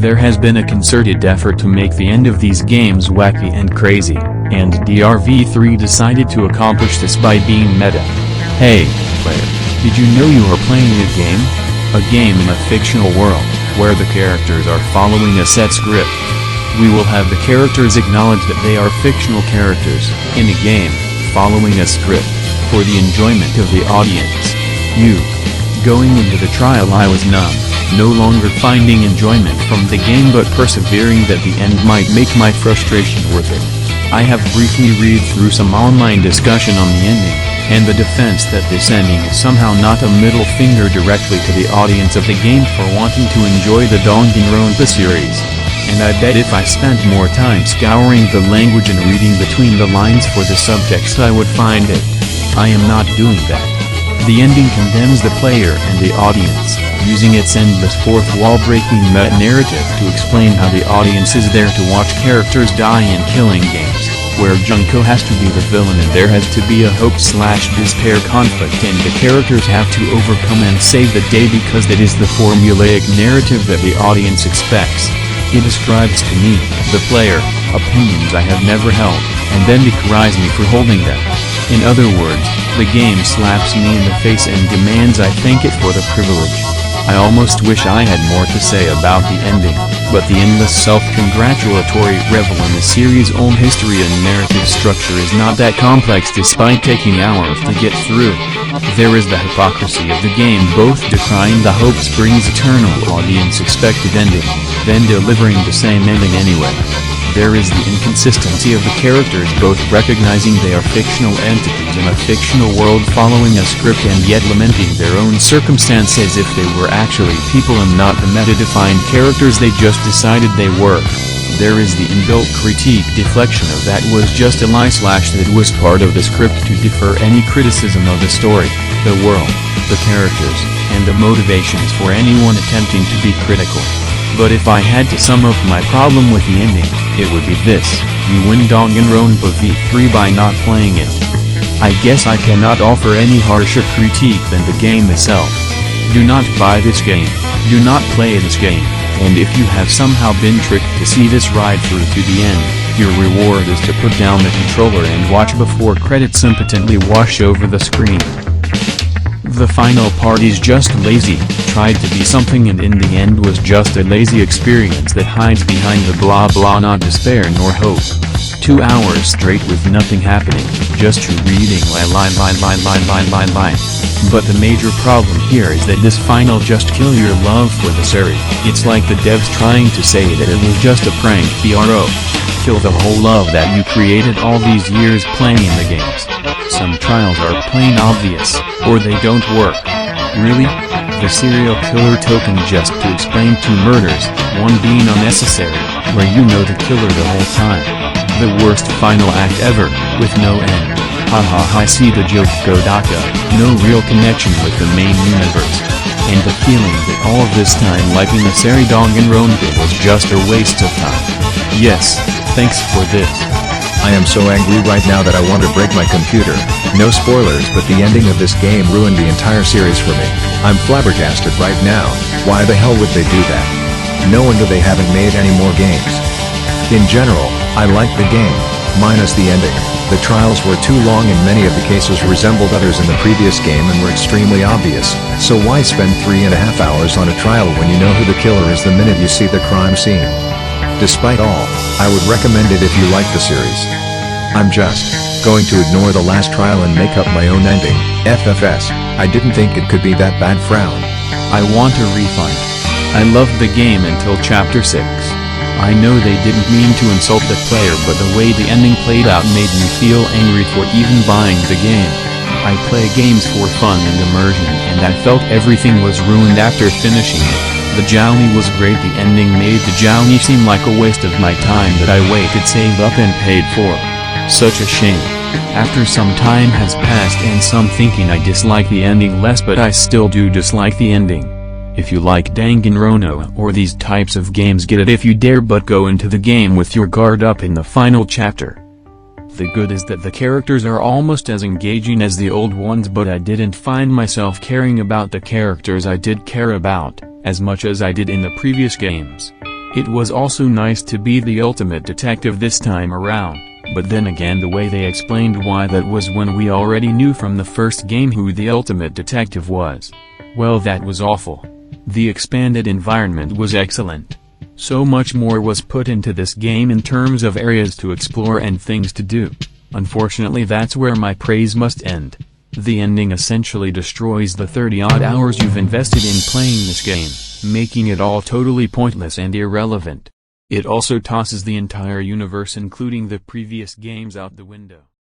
There has been a concerted effort to make the end of these games wacky and crazy, and DRV3 decided to accomplish this by being meta. Hey, player, did you know you are playing a game? A game in a fictional world, where the characters are following a set script. We will have the characters acknowledge that they are fictional characters, in a game, following a script, for the enjoyment of the audience. Going into the trial I was numb, no longer finding enjoyment from the game but persevering that the end might make my frustration worth it. I have briefly read through some online discussion on the ending, and the defense that this ending is somehow not a middle finger directly to the audience of the game for wanting to enjoy the Danganronpa series. And I bet if I spent more time scouring the language and reading between the lines for the subtext I would find it. I am not doing that. The ending condemns the player and the audience, using its endless fourth wall-breaking meta-narrative to explain how the audience is there to watch characters die in killing games, where Junko has to be the villain and there has to be a hope/despair conflict and the characters have to overcome and save the day because that is the formulaic narrative that the audience expects. It describes to me, the player, opinions I have never held, and then decries me for holding them. In other words, the game slaps me in the face and demands I thank it for the privilege. I almost wish I had more to say about the ending, but the endless self-congratulatory revel in the series' own history and narrative structure is not that complex despite taking hours to get through. There is the hypocrisy of the game both decrying the Hope Springs Eternal audience-expected ending, then delivering the same ending anyway. There is the inconsistency of the characters both recognizing they are fictional entities in a fictional world following a script and yet lamenting their own circumstances if they were actually people and not the meta-defined characters they just decided they were. There is the inbuilt critique deflection of that was just a lie/that was part of the script to defer any criticism of the story, the world, the characters, and the motivations for anyone attempting to be critical. But if I had to sum up my problem with the ending, it would be this: you win Danganronpa V3 by not playing it. I guess I cannot offer any harsher critique than the game itself. Do not buy this game, do not play this game, and if you have somehow been tricked to see this ride through to the end, your reward is to put down the controller and watch before credits impotently wash over the screen. The final part is just lazy, tried to be something and in the end was just a lazy experience that hides behind the blah blah, not despair nor hope. 2 hours straight with nothing happening, just you reading line. But the major problem here is that this final just kill your love for the series. It's like the devs trying to say that it was just a prank, bro. Kill the whole love that you created all these years playing the games. Some trials are plain obvious, or they don't work. Really? The serial killer token just to explain 2 murders, one being unnecessary, where you know the killer the whole time. The worst final act ever, with no end. I see the joke Godaka, no real connection with the main universe. And the feeling that all of this time liking the series Danganronpa was just a waste of time. Yes, thanks for this. I am so angry right now that I want to break my computer. No spoilers, but the ending of this game ruined the entire series for me. I'm flabbergasted right now. Why the hell would they do that? No wonder they haven't made any more games. In general, I liked the game, minus the ending. The trials were too long and many of the cases resembled others in the previous game and were extremely obvious, so why spend 3.5 hours on a trial when you know who the killer is the minute you see the crime scene? Despite all, I would recommend it if you like the series. I'm just going to ignore the last trial and make up my own ending. FFS, I didn't think it could be that bad. Frown. I want a refund. I loved the game until Chapter 6. I know they didn't mean to insult the player, but the way the ending played out made me feel angry for even buying the game. I play games for fun and immersion, and I felt everything was ruined after finishing it. The journey was great, the ending made the journey seem like a waste of my time that I waited, saved up and paid for. Such a shame. After some time has passed and some thinking, I dislike the ending less, but I still do dislike the ending. If you like Danganronpa or these types of games, get it if you dare, but go into the game with your guard up in the final chapter. The good is that the characters are almost as engaging as the old ones, but I didn't find myself caring about the characters I did care about, as much as I did in the previous games. It was also nice to be the ultimate detective this time around, but then again the way they explained why that was when we already knew from the first game who the ultimate detective was. Well, that was awful. The expanded environment was excellent. So much more was put into this game in terms of areas to explore and things to do. Unfortunately, that's where my praise must end. The ending essentially destroys the 30-odd hours you've invested in playing this game, making it all totally pointless and irrelevant. It also tosses the entire universe including the previous games out the window.